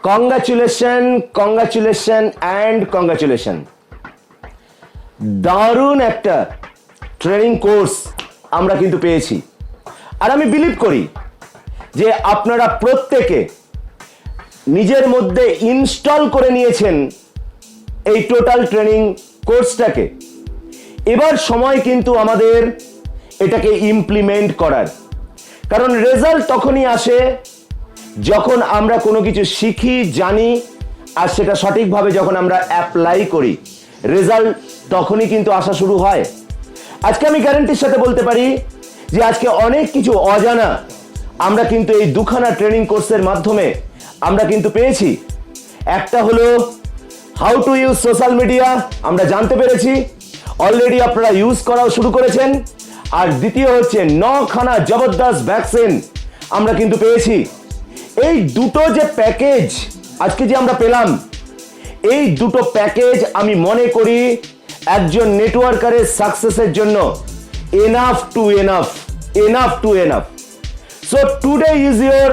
Congratulation congratulation and congratulation. দারুণ একটা training course আমরা কিন্তু পেয়েছি, আর আমি বিলিভ করি যে আপনারা প্রত্যেকে নিজের মধ্যে ইনস্টল করে নিয়েছেন এই টোটাল ট্রেনিং কোর্সটাকে। এবার সময় কিন্তু আমাদের এটাকে ইমপ্লিমেন্ট করার, কারণ রেজাল্ট তখনই আসে যখন আমরা কোনো কিছু শিখি, জানি, আর সেটা সঠিকভাবে যখন আমরা অ্যাপ্লাই করি, রেজাল্ট তখনই কিন্তু আসা শুরু হয়। আজকে আমি গ্যারান্টির সাথে বলতে পারি যে আজকে অনেক কিছু অজানা আমরা কিন্তু এই দুখানা ট্রেনিং কোর্সের মাধ্যমে আমরা কিন্তু পেয়েছি। একটা হলো how to use social media, আমরা জানতে পেরেছি, অলরেডি আপনারা ইউজ করাও শুরু করেছেন। আর দ্বিতীয় হচ্ছে 9খানা জবরদস্ত ভ্যাকসিন আমরা কিন্তু পেয়েছি। এই দুটো যে প্যাকেজ আজকে যে আমরা পেলাম, এই দুটো প্যাকেজ আমি মনে করি একজন নেটওয়ার্কারের সাকসেসের জন্য enough to enough, enough to enough. So today is your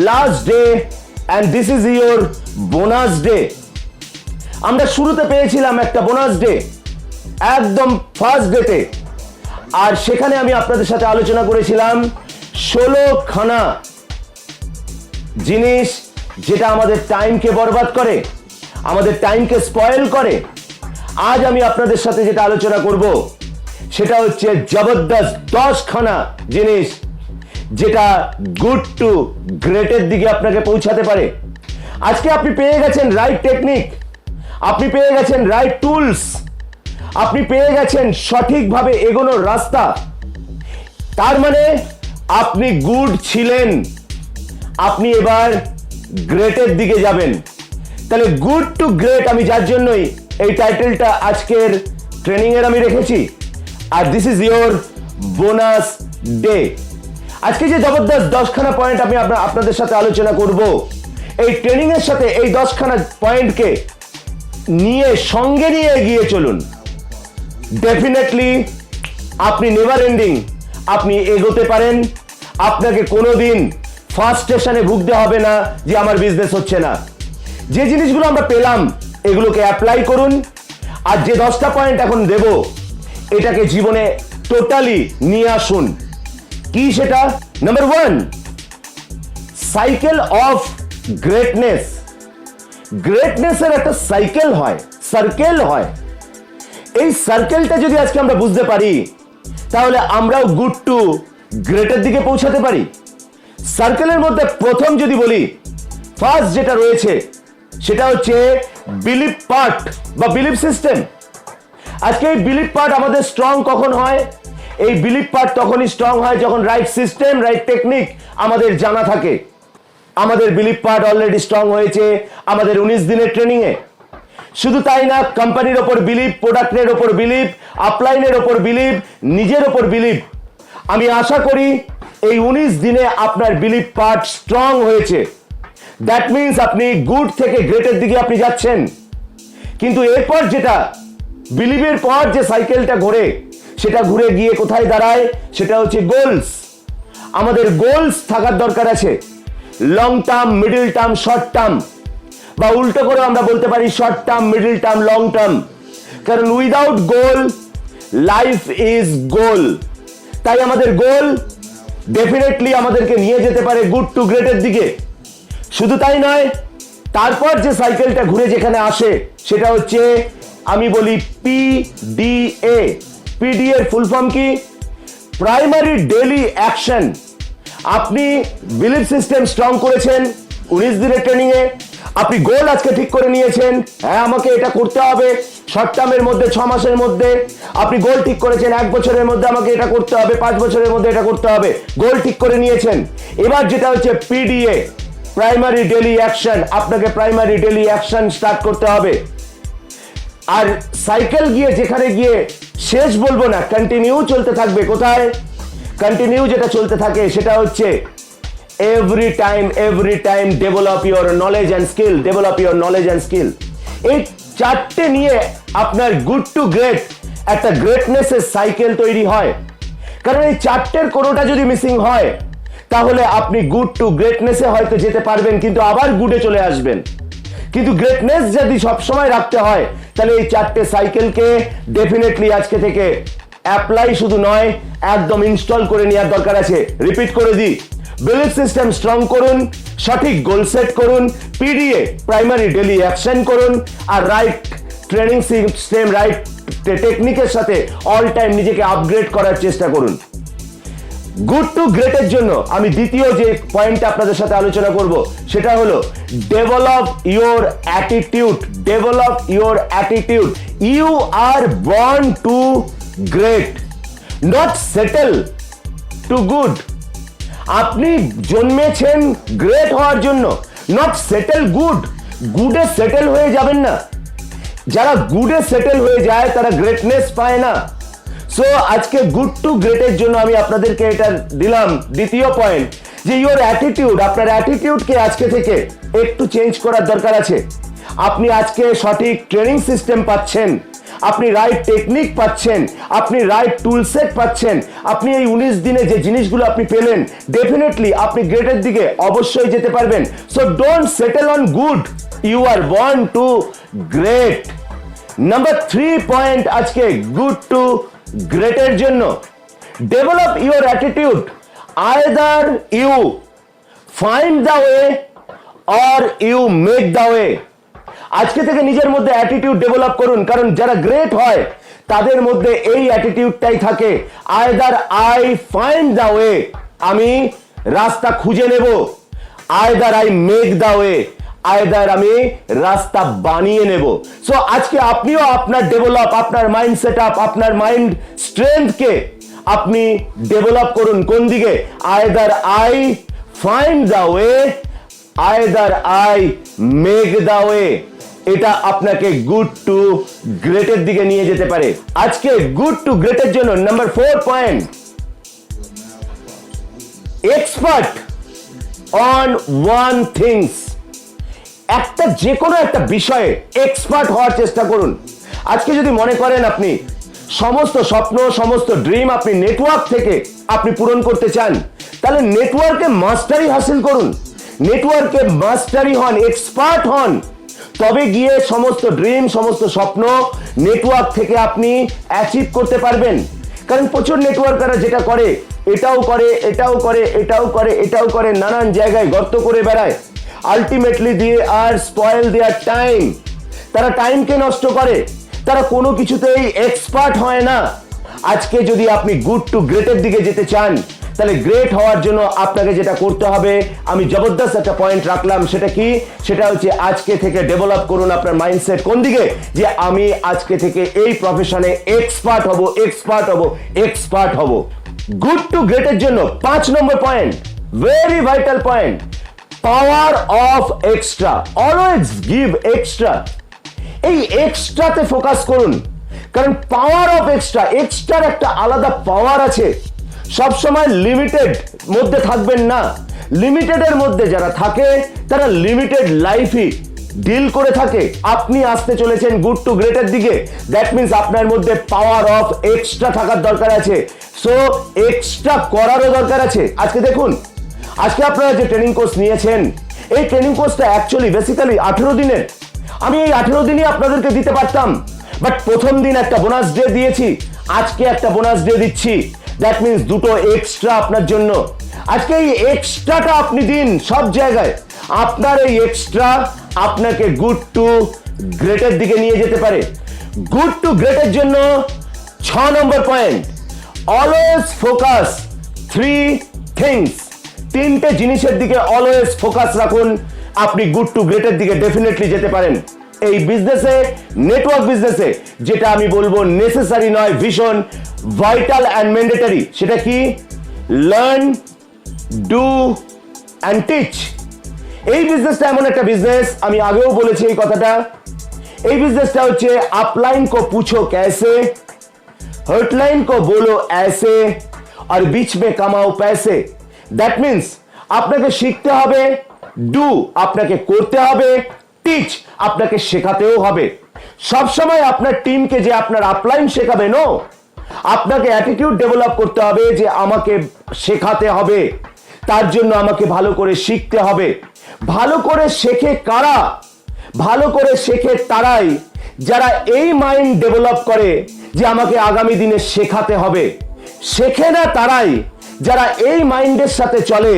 last day and this is your bonus day. আমরা শুরুতে পেয়েছিলাম একটা বোনাস ডে একদম ফার্স্ট ডেতে, আর সেখানে আমি আপনাদের সাথে আলোচনা করেছিলাম 16খানা জিনিস যেটা আমাদের টাইমকে বরবাদ করে, আমাদের টাইমকে স্পয়েল করে। আজ আমি আপনাদের সাথে যেটা আলোচনা করব সেটা হচ্ছে জবরদস্ত 10খানা জিনিস যেটা গুড টু গ্রেটের দিকে আপনাকে পৌঁছাতে পারে। আজকে আপনি পেয়ে গেছেন রাইট টেকনিক, আপনি পেয়ে গেছেন রাইট টুলস, আপনি পেয়ে গেছেন সঠিকভাবে এগোনোর রাস্তা। তার মানে আপনি গুড ছিলেন, আপনি এবার গ্রেটের দিকে যাবেন। তাহলে গুড টু গ্রেট আমি যার জন্যই এই টাইটেলটা আজকের ট্রেনিং এর আমি রেখেছি। আর this is your bonus day. আজকে যে জবরদস্ত 10খানা পয়েন্ট আমি আপনাদের সাথে আলোচনা করব, এই ট্রেনিং এর সাথে এই 10খানা পয়েন্টকে নিয়ে সঙ্গে নিয়ে এগিয়ে চলুন। ডেফিনেটলি আপনি নেভার এন্ডিং আপনি এগোতে পারেন। আপনাকে কোনোদিন ফার্স্ট স্টেশনে ভুগতে হবে না যে আমার বিজনেস হচ্ছে না। যে জিনিসগুলো আমরা পেলাম এগুলোকে অ্যাপ্লাই করুন, আর যে 10টা পয়েন্ট এখন দেব এটাকে জীবনে টোটালি নিয়ে আসুন। কি সেটা? Number 1, cycle of greatness. গ্রেটনেসের একটা সাইকেল হয়, সার্কেল হয়। এই সার্কেলটা যদি আজকে আমরা বুঝতে পারি তাহলে আমরাও গুড টু গ্রেটের দিকে পৌঁছাতে পারি। সার্কেলের মধ্যে প্রথম যদি বলি, ফার্স্ট যেটা রয়েছে সেটা হচ্ছে বিলিভ পার্ট বা বিলিভ সিস্টেম। আজকে এই বিলিভ পার্ট আমাদের স্ট্রং কখন হয়? এই বিলিভ পার্ট তখনই স্ট্রং হয় যখন রাইট সিস্টেম, রাইট টেকনিক আমাদের জানা থাকে। আমাদের বিলিভ পার্ট অলরেডি স্ট্রং হয়েছে আমাদের 19 দিনের ট্রেনিং এ। শুধু তাই না, কোম্পানির ওপর বিলিভ, প্রোডাক্টের ওপর বিলিভ, আপলাইনের ওপর বিলিভ, নিজের ওপর বিলিভ। আমি আশা করি এই 19 দিনে আপনার বিলিভ পার্ট স্ট্রং হয়েছে। দ্যাট মিনস আপনি গুড থেকে গ্রেটের দিকে আপনি যাচ্ছেন। কিন্তু এরপর যেটা বিলিভের পর যে সাইকেলটা ঘোরে, সেটা ঘুরে গিয়ে কোথায় দাঁড়ায়? সেটা হচ্ছে গোলস। আমাদের গোলস থাকার দরকার আছে, long term, middle term, short term, বা উল্টো করে আমরা বলতে পারি short term, middle term, long term. কারণ উইদাউট গোল লাইফ ইজ গোল। তাই আমাদের গোল ডেফিনেটলি আমাদেরকে নিয়ে যেতে পারে গুড টু গ্রেটের দিকে। শুধু তাই নয়, তারপর যে সাইকেলটা ঘুরে যেখানে আসে সেটা হচ্ছে আমি বলি পিডিএ। পিডি এর ফুল ফর্ম কি? Primary daily action. আপনি বিলিভ সিস্টেম স্ট্রং করেছেন 19 দিনের ট্রেনিং এ, আপনি গোল আজকে ঠিক করে নিয়েছেন, হ্যাঁ আমাকে এটা করতে হবে শর্ট টার্মের মধ্যে, 6 মাসের মধ্যে। আপনি গোল ঠিক করেছেন 1 বছরের মধ্যে আমাকে এটা করতে হবে, 5 বছরের মধ্যে এটা করতে হবে, গোল ঠিক করে নিয়েছেন। এবার যেটা হচ্ছে পিডিএ, প্রাইমারি ডেইলি অ্যাকশন। আপনাকে প্রাইমারি ডেইলি অ্যাকশন স্টার্ট করতে হবে। আর সাইকেল গিয়ে যেখানে গিয়ে শেষ বলবো না, কন্টিনিউ চলতে থাকবে। কোথায় কন্টিনিউ যেটা চলতে থাকে সেটা হচ্ছে every time develop your knowledge and skill, develop your knowledge and skill. এই চারটে নিয়ে আপনার গুড টু গ্রেট একটা গ্রেটনেসের সাইকেল তৈরি হয়। কারণ এই চারটের কোনোটা যদি মিসিং হয় তাহলে আপনি গুড টু গ্রেটনেসে হয়তো যেতে পারবেন, কিন্তু আবার গুডে চলে আসবেন। কিন্তু গ্রেটনেস যদি সবসময় রাখতে হয়, তাহলে এই 4টে সাইকেলকে ডেফিনেটলি আজকে থেকে অ্যাপ্লাই শুধু নয়, একদম ইনস্টল করে নেওয়ার দরকার আছে। রিপিট করে দিই, বিলিফ সিস্টেম স্ট্রং করুন, সঠিক গোল সেট করুন, পিডিএ প্রাইমারি ডেলি অ্যাকশন করুন, আর রাইট ট্রেনিং সিস্টেম, রাইট টেকনিকের সাথে অল টাইম নিজেকে আপগ্রেড করার চেষ্টা করুন। গুড টু গ্রেটের জন্য আমি দ্বিতীয় যে পয়েন্টটা আপনাদের সাথে আলোচনা করব সেটা হলো develop your attitude. Develop your attitude. You are born to great, not settle to good. আপনি জন্মেছেন গ্রেট হওয়ার জন্য, নট সেটেল গুড। গুডে সেটেল হয়ে যাবেন না। যারা গুডে সেটেল হয়ে যায় তারা গ্রেটনেস পায় না। সো আজকে গুড টু গ্রেটের জন্য আমি আপনাদেরকে এটা দিলাম দ্বিতীয় পয়েন্ট, যে ইওর অ্যাটিটিউড, আপনার অ্যাটিটিউডকে আজকে থেকে একটু চেঞ্জ করার দরকার আছে। আপনি আজকে সঠিক ট্রেনিং সিস্টেম পাচ্ছেন, আপনি রাইট টেকনিক পাচ্ছেন, আপনি রাইট টুল সেট পাচ্ছেন, আপনি এই 19 দিনে যে জিনিসগুলো আপনি পেলেন, ডেফিনেটলি আপনি গ্রেটের দিকে অবশ্যই যেতে পারবেন। So don't settle on good, you are born to great. Number 3 point আজকে গুড টু গ্রেটের জন্য, develop your attitude. Either you find the way or you make the way. আজকে থেকে নিজের মধ্যে অ্যাটিটিউড ডেভেলপ করুন, কারণ যারা গ্রেট হয় তাদের মধ্যে এই অ্যাটিটিউডটাই থাকে, either I find the way, আমি রাস্তা খুঁজে নেব, either I make the way, either আমি রাস্তা বানিয়ে নেব। সো আজকে আপনিও আপনার ডেভেলপ, আপনার মাইন্ড সেট আপ, আপনার মাইন্ড স্ট্রেংথকে আপনি ডেভেলপ করুন। কোন দিকে? Either I find the way, either I make the way. এটা আপনাকে গুড টু গ্রেটের দিকে নিয়ে যেতে পারে। আজকে গুড টু গ্রেটের জন্য number 4 point, expert on one things. একটা যে কোনো একটা বিষয়ে এক্সপার্ট হওয়ার চেষ্টা করুন। আজকে যদি মনে করেন আপনি সমস্ত স্বপ্ন, সমস্ত ড্রিম আপনি নেটওয়ার্ক থেকে আপনি পূরণ করতে চান, তাহলে নেটওয়ার্কে মাস্টারি হাসিল করুন, নেটওয়ার্কে মাস্টারি হন, এক্সপার্ট হন, তবে গিয়ে সমস্ত ড্রিম, সমস্ত স্বপ্ন নেটওয়ার্ক থেকে আপনি অ্যাচিভ করতে পারবেন। কারণ প্রচুর নেটওয়ার্কাররা যেটা করে, এটাও করে, এটাও করে, এটাও করে, এটাও করে, নানান জায়গায় গর্ত করে বেড়ায়। আলটিমেটলি দিয়ে আর স্পয়েল দেয়ার টাইম, তারা টাইমকে নষ্ট করে, তারা কোনো কিছুতেই এক্সপার্ট হয় না। আজকে যদি আপনি গুড টু গ্রেটের দিকে যেতে চান, তাহলে গ্রেট হওয়ার জন্য আপনাকে যেটা করতে হবে, আমি জবরদস্ত একটা পয়েন্ট রাখলাম, সেটা কি? সেটা হচ্ছে আজকে থেকে ডেভেলপ করুন আপনার মাইন্ডসেট। কোন দিকে? যে আমি আজকে থেকে এই প্রফেশনে এক্সপার্ট হব, এক্সপার্ট হব, এক্সপার্ট হব। গুড টু গ্রেটের জন্য 5 number point, very vital point, power of extra. Always give extra. এই এক্সট্রাতে ফোকাস করুন, কারণ পাওয়ার অফ এক্সট্রা, এক্সট্রার একটা আলাদা পাওয়ার আছে। সবসময় লিমিটেড মধ্যে থাকবেন না। লিমিটেডের মধ্যে যারা থাকে তারা লিমিটেড লাইফই ডিল করে থাকে। আপনি আসতে চলেছেন গুড টু গ্রেটের দিকে, দ্যাট মিনস আপনার মধ্যে পাওয়ার অফ এক্সট্রা থাকার দরকার আছে। সো এক্সট্রা করারও দরকার আছে। আজকে দেখুন, আজকে আপনারা যে ট্রেনিং কোর্স নিয়েছেন, এই ট্রেনিং কোর্সটা অ্যাকচুয়ালি বেসিক্যালি 18 দিনের। আমি এই 18 দিনই আপনাদেরকে দিতে পারতাম, বাট প্রথম দিন একটা বোনাস ডে দিয়েছি, আজকে একটা বোনাস ডে দিচ্ছি। দ্যাট মিনস দুটো এক্সট্রা আপনার জন্য। আজকে এই এক্সট্রাটা আপনি দিন সব জায়গায়। আপনার এই এক্সট্রা আপনাকে গুড টু গ্রেটের দিকে নিয়ে যেতে পারে। গুড টু গ্রেটের জন্য 6 number point, always focus 3 things. 3টে জিনিসের দিকে অলওয়েজ ফোকাস রাখুন, আপনি গুড টু গ্রেটের দিকে ডেফিনেটলি যেতে পারেন। এই বিজনেসে, নেটওয়ার্ক বিজনেসে, যেটা আমি বলবো নেসেসারি নয়, ভীষণ ভাইটাল অ্যান্ড ম্যান্ডেটরি। সেটা কি? Learn, do and teach. এই বিজনেসটা এমন একটা বিজনেস, আমি আগেও বলেছি এই কথাটা, এই বিজনেসটা হচ্ছে আপলাइन को पूछो कैसे, हॉटलाइन को बोलो ऐसे, और बीच में कमाओ पैसे। দ্যাট মিনস আপনাকে শিখতে হবে, ডু আপনাকে করতে হবে, টিচ আপনাকে শেখাতেও হবে। সবসময় আপনার টিমকে যে আপনার আপলাইন শেখাবে, নো, আপনাকে অ্যাটিটিউড ডেভেলপ করতে হবে যে আমাকে শেখাতে হবে। তার জন্য আমাকে ভালো করে শিখতে হবে। ভালো করে শেখে কারা? ভালো করে শেখে তারাই যারা এই মাইন্ড ডেভেলপ করে যে আমাকে আগামী দিনে শেখাতে হবে। শেখে না তারাই যারা এই মাইন্ডের সাথে চলে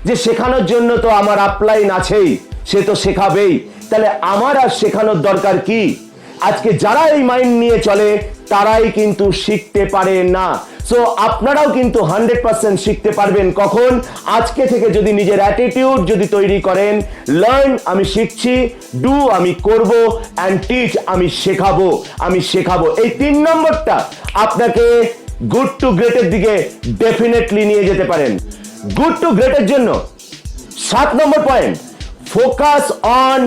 যে শেখানোর জন্য তো আমার আপলাইন আছেই, সে তো শেখাবেই, তাহলে আমার আর শেখানোর দরকার কি? আজকে যারা এই মাইন্ড নিয়ে চলে তারাই কিন্তু শিখতে পারে না। সো আপনারাও কিন্তু 100% শিখতে পারবেন কখন? আজকে থেকে যদি নিজের অ্যাটিটিউড যদি তৈরি করেন, লার্ন আমি শিখছি, ডু আমি করব, অ্যান্ড টিচ আমি শেখাবো। এই 3 নম্বরটা আপনাকে গুড টু গ্রেটের দিকে ডেফিনেটলি নিয়ে যেতে পারেন। গুড টু গ্রেটের জন্য 7 number point, focus on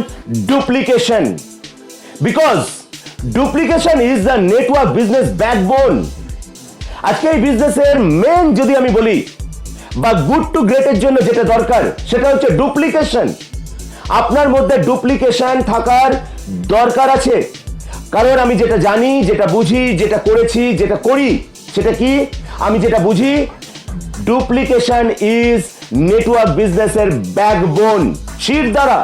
duplication, because duplication is the network business backbone. আজকে এই বিজনেসের মেন যদি আমি বলি বা গুড টু গ্রেটের জন্য যেটা দরকার সেটা হচ্ছে ডুপ্লিকেশন। আপনার মধ্যে ডুপ্লিকেশন থাকার দরকার আছে, কারণ আমি যেটা জানি, যেটা বুঝি, যেটা করেছি, যেটা করি, সেটা কি? আমি যেটা বুঝি, ডুপ্লিকেশন ইজ নেটওয়ার্ক বিজনেসের ব্যাকবোন। শিরদাঁড়া,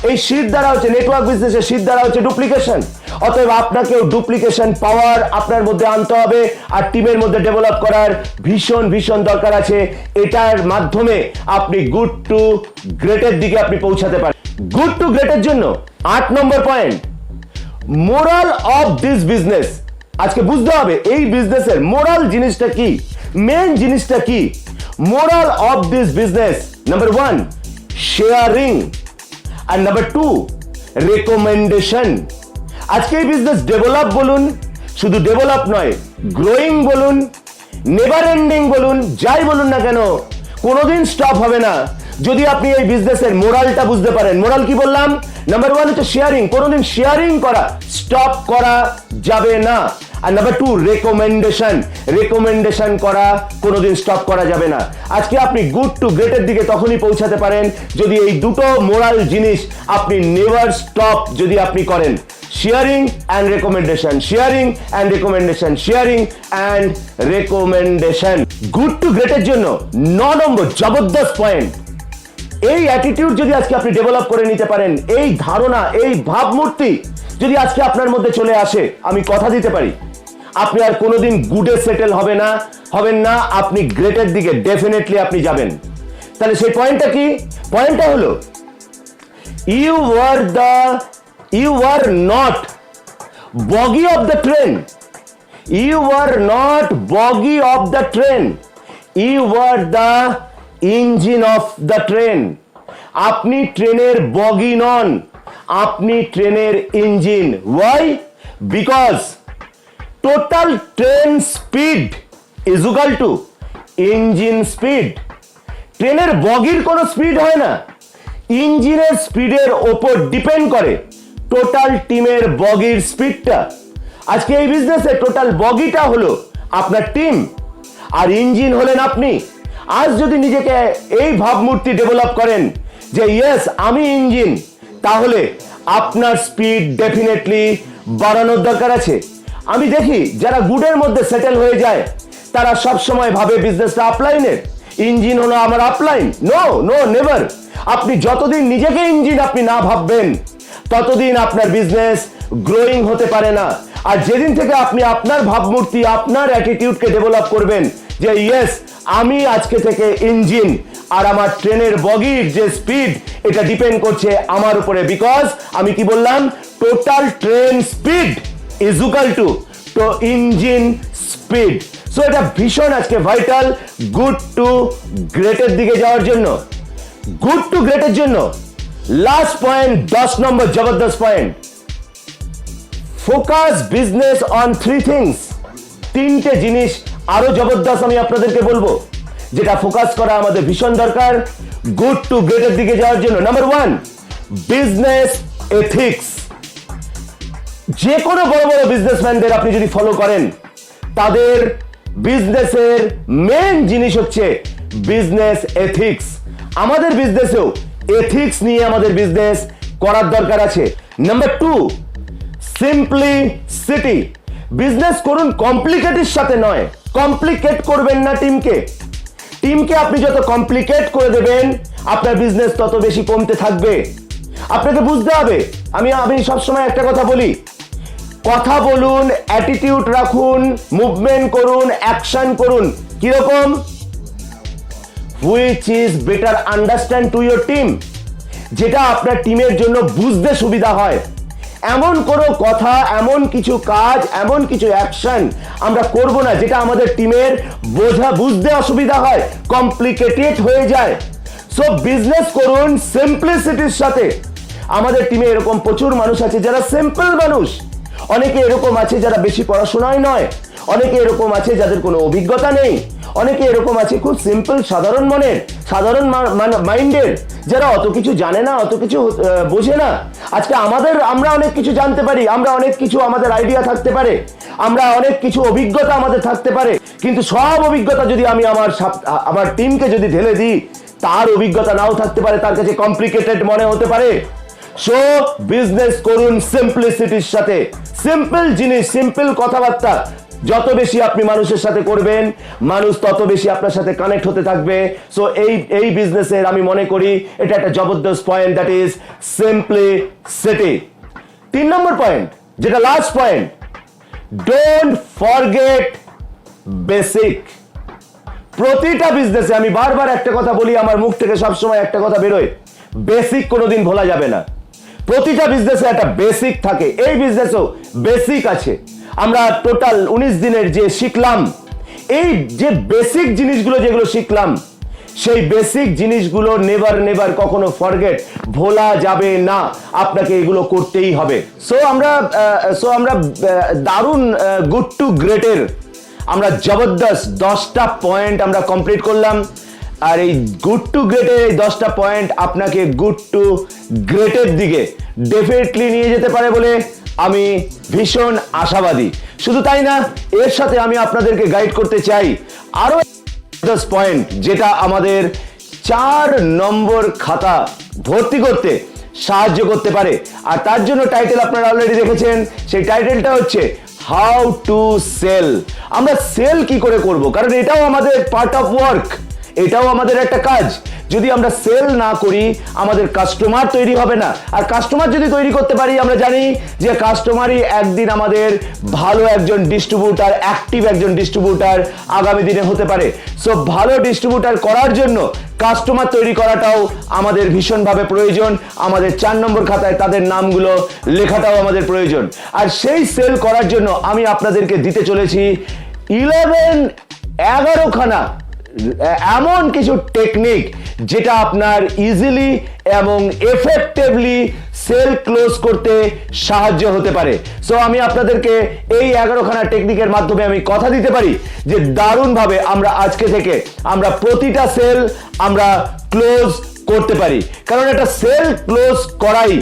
এই শিরদাঁড়া হচ্ছে নেটওয়ার্ক বিজনেসের শিরদাঁড়া হচ্ছে ডুপ্লিকেশন। অতএব আপনাকেও ডুপ্লিকেশন পাওয়ার আপনার মধ্যে আনতে হবে আর টিমের মধ্যে ডেভেলপ করার ভীষণ দরকার আছে। এটার মাধ্যমে আপনি গুড টু গ্রেটের দিকে আপনি পৌঁছাতে পারেন। গুড টু গ্রেটের জন্য 8 number point, moral of this business. আজকে বুঝতে হবে এই বিজনেসের মোরাল জিনিসটা কি, মেন জিনিসটা কি। Moral of this business, number 1 sharing, আর নাম্বার 2 রেকমেন্ডেশন। আজকে এই বিজনেস ডেভেলপ বলুন, শুধু ডেভেলপ নয়, গ্রোয়িং বলুন, নেভার এন্ডিং বলুন, যাই বলুন না কেন, কোনোদিন স্টপ হবে না যদি আপনি এই বিজনেসের মোরালটা বুঝতে পারেন। মোরাল কি বললাম? নাম্বার 1 হচ্ছে শেয়ারিং, কোনোদিন শেয়ারিং করা স্টপ করা যাবে না। আর নাম্বার 2 রেকমেন্ডেশন করা কোনোদিন স্টপ করা যাবে না। আজকে আপনি গুড টু গ্রেটের দিকে তখনই পৌঁছাতে পারেন যদি এই দুটো মোরাল জিনিস আপনি নেভার স্টপ যদি আপনি করেন। Sharing and recommendation, sharing and recommendation, sharing and recommendation. Good to গ্রেটের জন্য 9 নম্বর জবরদস্ত পয়েন্ট, এই অ্যাটিটিউড যদি আজকে আপনি ডেভেলপ করে নিতে পারেন, এই ধারণা, এই ভাবমূর্তি যদি আজকে আপনার মধ্যে চলে আসে, আমি কথা দিতে পারি আপনি আর কোনোদিন গুডে সেটেল হবেন না, আপনি গ্রেটের দিকে ডেফিনেটলি আপনি যাবেন। তাহলে সেই পয়েন্টটা কি? পয়েন্টটা হলো you were not bogey of the train. You were not bogey of the train. You were the engine of the train. আপনি ট্রেনের বগি নন, আপনি ট্রেনের engine. Why? Because total train speed is equal to engine speed. ট্রেনের বগির কোনো speed হয় না, ইঞ্জিনের স্পিডের ওপর ডিপেন্ড করে টোটাল টিমের বগির স্পিডটা। আজকে এই বিজনেসে টোটাল বগিটা হলো আপনার টিম আর ইঞ্জিন হলেন আপনি। আজ যদি নিজেকে এই ভাবমূর্তি ডেভেলপ করেন যে ইয়েস আমি ইঞ্জিন, তাহলে আপনার স্পিড ডেফিনেটলি বাড়ানোর দরকার আছে। আমি দেখি যারা গুডের মধ্যে সেটেল হয়ে যায় তারা সব সময় ভাবে বিজনেসটা আপলাইনের, ইঞ্জিন হলো আমার আপলাইন। No never. আপনি যতদিন নিজেকে ইঞ্জিন আপনি না ভাববেন ততদিন আপনার বিজনেস গ্রোয়িং হতে পারে না। আর যেদিন থেকে আপনি আপনার ভাবমূর্তি, আপনার অ্যাটিটিউডকে ডেভেলপ করবেন যে ইয়েস আমি আজকে থেকে ইঞ্জিন আর আমার ট্রেনের বগির যে স্পিড এটা ডিপেন্ড করছে আমার উপরে, বিকজ আমি কি বললাম, total train speed is equal to engine speed. So এটা ভীষণ আজকে ভাইটাল গুড টু গ্রেটের দিকে যাওয়ার জন্য। গুড টু গ্রেটের জন্য লাস্ট পয়েন্ট, 10 নম্বর জবরদস্ত point, focus business on 3 things. 3টে জিনিস আরো জবরদস্ত আমি আপনাদেরকে বলবো যেটা ফোকাস করা আমাদের ভীষণ দরকার গুড টু গ্রেটের দিকে যাওয়ার জন্য। Number 1 business ethics. যে কোনো বড় বড় বিজনেসম্যানদের আপনি যদি ফলো করেন তাদের বিজনেসের মেন জিনিস হচ্ছে বিজনেস এথিক্স। আমাদের বিজনেসেও এথিক্স নিয়ে আমাদের বিজনেস করার দরকার আছে। Number 2 simplicity. বিজনেস করুন কমপ্লিকেটের সাথে নয়, কমপ্লিকেট করবেন না টিমকে। টিমকে আপনি যত কমপ্লিকেট করে দেবেন আপনার বিজনেস তত বেশি কমতে থাকবে। আপনাকে বুঝতে হবে, আমি সবসময় একটা কথা বলি, কথা বলুন, অ্যাটিটিউড রাখুন, মুভমেন্ট করুন, অ্যাকশন করুন। কিরকম? Which is better understand to your team, যেটা আপনার টিমের জন্য বুঝতে সুবিধা হয়। এমন কোনো কথা, এমন কিছু কাজ, এমন কিছু অ্যাকশন আমরা করব না যেটা আমাদের টিমের বুঝতে অসুবিধা হয়, কমপ্লিকেটেড হয়ে যায়। সো বিজনেস করুন সিম্পলিসিটির সাথে। আমাদের টিমে এরকম প্রচুর মানুষ আছে যারা সিম্পল মানুষ, অনেকে এরকম আছে যারা বেশি পড়াশোনায় নয়, অনেকে এরকম আছে যাদের কোনো অভিজ্ঞতা নেই, অনেকে এরকম আছে খুব সিম্পল, সাধারণ মনের, সাধারণ মাইন্ডের, যারা অত কিছু জানে না, অত কিছু বোঝে না। আজকে আমরা অনেক কিছু জানতে পারি, আমরা অনেক কিছু, আমাদের আইডিয়া থাকতে পারে, আমরা অনেক কিছু অভিজ্ঞতা আমাদের থাকতে পারে, কিন্তু সব অভিজ্ঞতা যদি আমি আমার টিমকে যদি ঢেলে দিই, তার অভিজ্ঞতা নাও থাকতে পারে, তার কাছে কমপ্লিকেটেড মনে হতে পারে। সো বিজনেস করুন সিম্পলিসিটির সাথে। সিম্পল জিনিস, সিম্পল কথাবার্তা যত বেশি আপনি মানুষের সাথে করবেন, মানুষ তত বেশি আপনার সাথে কানেক্ট হতে থাকবে। সো এই বিজনেসের আমি মনে করি এটা একটা জবরদস্ত point, that is simplicity. 3 number point, যেটা last point, don't forget basic. প্রতিটা বিজনেসে আমি বারবার একটা কথা বলি, আমার মুখ থেকে সবসময় একটা কথা বেরোয়, বেসিক কোনোদিন ভোলা যাবে না। প্রতিটা বিজনেসে একটা বেসিক থাকে, এই বিজনেসেও বেসিক আছে। আমরা টোটাল 19 দিনের যে শিখলাম, এই যে বেসিক জিনিসগুলো যেগুলো শিখলাম, সেই বেসিক জিনিসগুলো নেভার কখনো ফরগেট, ভোলা যাবে না, আপনাকে এগুলো করতেই হবে। সো আমরা দারুণ গুড টু গ্রেটের আমরা জবরদস্ত 10টা পয়েন্ট আমরা কমপ্লিট করলাম। আর এই গুড টু গ্রেটের এই 10টা পয়েন্ট আপনাকে গুড টু গ্রেটের দিকে ডেফিনেটলি নিয়ে যেতে পারে বলে আমি ভীষণ আশাবাদী। শুধু তাই না, এর সাথে আমি আপনাদেরকে গাইড করতে চাই আরো 10 পয়েন্ট, যেটা আমাদের 4 নম্বর খাতা ভর্তি করতে সাহায্য করতে পারে। আর তার জন্য টাইটেল আপনারা অলরেডি দেখেছেন, সেই টাইটেলটা হচ্ছে হাউ টু সেল। আমরা সেল কি করে করব, কারণ এটাও আমাদের পার্ট অফ ওয়ার্ক, এটাও আমাদের একটা কাজ। যদি আমরা সেল না করি আমাদের কাস্টমার তৈরি হবে না, আর কাস্টমার যদি তৈরি করতে পারি, আমরা জানি যে কাস্টমারই একদিন আমাদের ভালো একজন ডিস্ট্রিবিউটার, অ্যাক্টিভ একজন ডিস্ট্রিবিউটার আগামী দিনে হতে পারে। সো ভালো ডিস্ট্রিবিউটার করার জন্য কাস্টমার তৈরি করাটাও আমাদের ভীষণভাবে প্রয়োজন। আমাদের 4 নম্বর খাতায় তাদের নামগুলো লেখাটাও আমাদের প্রয়োজন। আর সেই সেল করার জন্য আমি আপনাদেরকে দিতে চলেছি 11 খানা এমন কিছু টেকনিক, যেটা আপনার ইজিলি এবং এফেক্টিভলি সেল ক্লোজ করতে সাহায্য হতে পারে। সো আমি আপনাদেরকে এই 11 খানা টেকনিকের মাধ্যমে আমি কথা দিতে পারি যে দারুণভাবে আমরা আজকে থেকে আমরা প্রতিটা সেল আমরা ক্লোজ করতে পারি। কারণ একটা সেল ক্লোজ করাই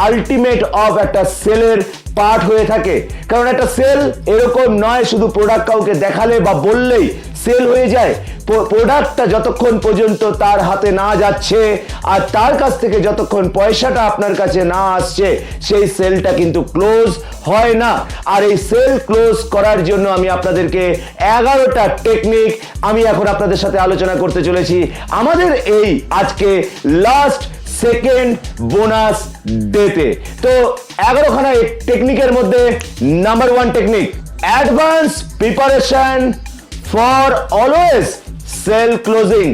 আলটিমেট অফ একটা সেলের পার্ট হয়ে থাকে। কারণ একটা সেল এরকম নয় শুধু প্রোডাক্ট কাউকে দেখালে বা বললেই সেল হয়ে যায়। প্রোডাক্টটা যতক্ষণ পর্যন্ত তার হাতে না যাচ্ছে আর তার কাছ থেকে যতক্ষণ পয়সাটা আপনার কাছে না আসছে, সেই সেলটা কিন্তু ক্লোজ হয় না। আর এই সেল ক্লোজ করার জন্য আমি আপনাদেরকে 11টা টেকনিক আমি এখন আপনাদের সাথে আলোচনা করতে চলেছি আমাদের এই আজকে লাস্ট সেকেন্ড বোনাস ডেতে। তো 11 খানা টেকনিকের মধ্যে number 1 technique, advance preparation for always sale closing.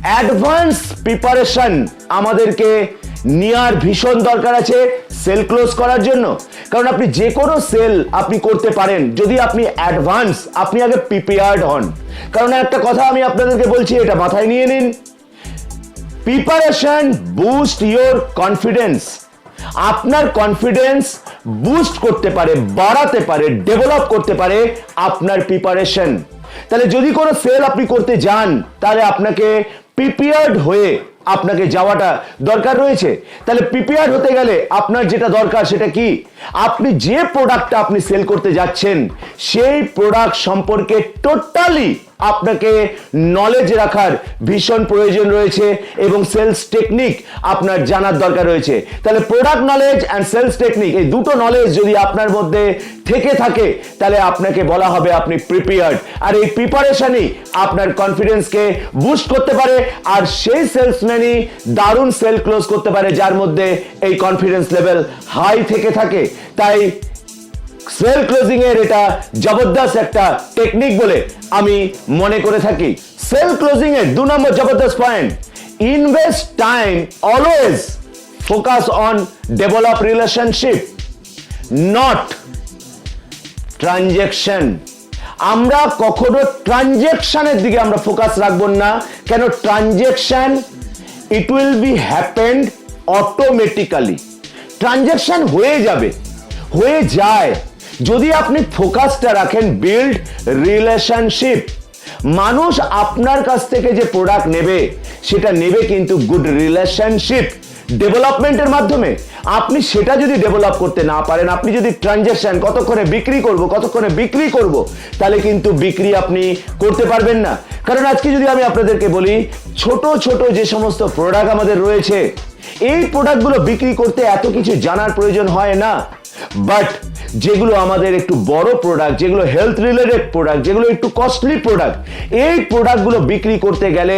Advance preparation আমাদেরকে নেওয়ার ভীষণ দরকার আছে সেল ক্লোজ করার জন্য। কারণ আপনি যে কোনো সেল আপনি করতে পারেন যদি আপনি অ্যাডভান্স, আপনি আগে প্রিপেয়ার্ড হন। কারণ একটা কথা আমি আপনাদেরকে বলছি, এটা মাথায় নিয়ে নিন, প্রিপারেশন বুস্ট ইয়োর কনফিডেন্স। আপনার কনফিডেন্স বুস্ট করতে পারে, বাড়াতে পারে, ডেভেলপ করতে পারে আপনার প্রিপারেশন। তাহলে যদি কোনো সেল আপনি করতে যান, তাহলে আপনাকে প্রিপেয়ার্ড হয়ে আপনাকে যাওয়াটা দরকার রয়েছে। তাহলে প্রিপেয়ার্ড হতে গেলে আপনার যেটা দরকার সেটা কি, আপনি যে প্রোডাক্টটা আপনি সেল করতে যাচ্ছেন সেই প্রোডাক্ট সম্পর্কে টোটালি আপনাকে নলেজ রাখার ভীষণ প্রয়োজন রয়েছে এবং সেলস টেকনিক আপনার জানার দরকার রয়েছে। তাহলে product knowledge and sales technique, এই দুটো নলেজ যদি আপনার মধ্যে থেকে থাকে তাহলে আপনাকে বলা হবে আপনি প্রিপেয়ার্ড। আর এই প্রিপারেশনই আপনার কনফিডেন্সকে বুস্ট করতে পারে, আর সেই সেলসম্যানই দারুণ সেল ক্লোজ করতে পারে যার মধ্যে এই কনফিডেন্স লেভেল হাই থেকে থাকে। তাই সেল ক্লোজিং এর এটা জবরদস্ত একটা টেকনিক বলে আমি মনে করে থাকি। সেল ক্লোজিং এর 2 নম্বর জবরদস্ত point, invest time, always focus on develop relationship, not transaction. আমরা কখনো ট্রানজেকশনের দিকে আমরা ফোকাস রাখবো না। কেন? Transaction it will be happened automatically. Transaction হয়ে যাবে, হয়ে যায় যদি আপনি ফোকাসটা রাখেন বিল্ড রিলেশনশিপ। মানুষ আপনার কাছ থেকে যে প্রোডাক্ট নেবে সেটা নেবে কিন্তু গুড রিলেশনশিপ ডেভেলপমেন্টের মাধ্যমে। আপনি সেটা যদি ডেভেলপ করতে না পারেন, আপনি যদি ট্রানজ্যাকশন কতক্ষণে বিক্রি করব তাহলে কিন্তু বিক্রি আপনি করতে পারবেন না। কারণ আজকে যদি আমি আপনাদেরকে বলি, ছোট ছোট যে সমস্ত প্রোডাক্ট আমাদের রয়েছে, এই প্রোডাক্টগুলো বিক্রি করতে এত কিছু জানার প্রয়োজন হয় না। বাট যেগুলো আমাদের একটু বড় প্রোডাক্ট, যেগুলো হেলথ রিলেটেড প্রোডাক্ট, যেগুলো একটু কস্টলি প্রোডাক্ট, এই প্রোডাক্টগুলো বিক্রি করতে গেলে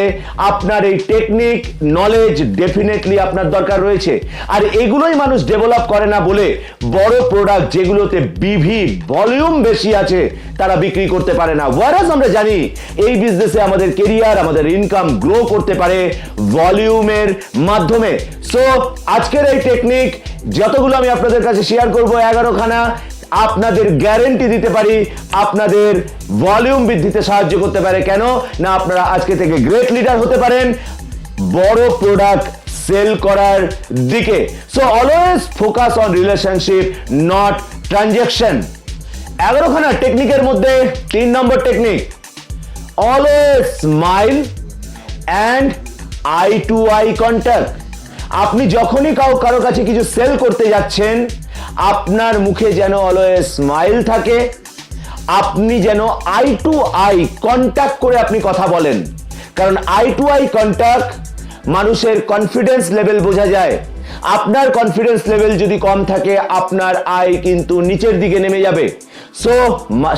আপনার এই টেকনিক নলেজ ডেফিনেটলি আপনার দরকার রয়েছে। আর এগুলোই মানুষ ডেভেলপ করে না বলে বড় প্রোডাক্ট যেগুলোতে বিভি ভলিউম বেশি আছে তারা বিক্রি করতে পারে না। ওয়ারাস আমরা জানি এই বিজনেসে আমাদের কেরিয়ার, আমাদের ইনকাম গ্রো করতে পারে ভলিউমের মাধ্যমে। সো আজকের এই টেকনিক যতগুলো আমি আপনাদের কাছে শেয়ার করব, 11খানা, আপনাদের গ্যারেন্টি দিতে পারি আপনাদের ভলিউম বৃদ্ধিতে সাহায্য করতে পারে। কেন না? আপনারা আজকে থেকে গ্রেট লিডার হতে পারেন বড় প্রোডাক্ট সেল করার দিকে। So always focus on relationship, not transaction. 11খানা টেকনিকের মধ্যে 3 number technique, always smile and eye to eye contact. আপনি যখনই কারো কাছে কিছু সেল করতে যাচ্ছেন, আপনার মুখে যেন অলওয়েজ স্মাইল থাকে, আপনি যেন আই টু আই কন্ট্যাক্ট করে আপনি কথা বলেন। কারণ আই টু আই কন্ট্যাক্ট মানুষের কনফিডেন্স লেভেল বোঝা যায়। আপনার কনফিডেন্স লেভেল যদি কম থাকে, আপনার আয় কিন্তু নিচের দিকে নেমে যাবে। সো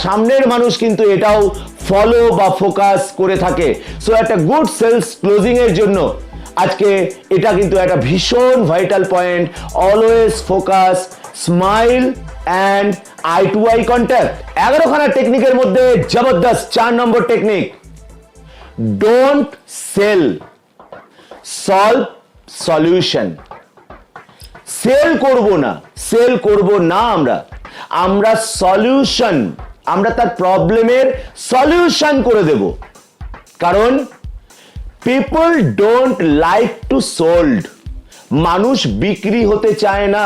সামনের মানুষ কিন্তু এটাও ফলো বা ফোকাস করে থাকে। সো একটা গুড সেলস ক্লোজিং এর জন্য আজকে এটা কিন্তু একটা ভীষণ vital point, always focus, smile and eye to eye contact. 11খানা টেকনিকের মধ্যে জবরদস্ত 4 number technique, don't sell, solve solution. Sell করব না আমরা সলিউশন, আমরা তার প্রবলেমের সলিউশন করে দেব। কারণ people don't like to sold, মানুষ বিক্রি হতে চায় না।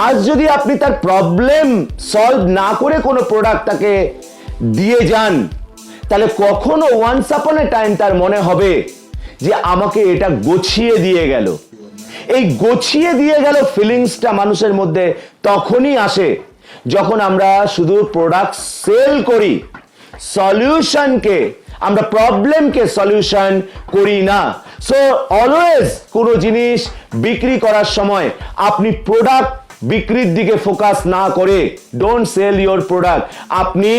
আজ যদি আপনি তার প্রবলেম সলভ না করে কোনো প্রোডাক্ট তাকে দিয়ে যান, তাহলে কখনো ওয়ান্স আপন এ টাইম তার মনে হবে যে আমাকে এটা গোছিয়ে দিয়ে গেল। এই গোছিয়ে দিয়ে গেল ফিলিংসটা মানুষের মধ্যে তখনই আসে যখন আমরা শুধু প্রোডাক্ট সেল করি, সলিউশনকে, আমরা প্রবলেমকে সলিউশন করি না। সো অলওয়েজ কোনো জিনিস বিক্রি করার সময় আপনি প্রোডাক্ট বিক্রির দিকে ফোকাস না করে, ডোন্ট সেল ইওর প্রোডাক্ট, আপনি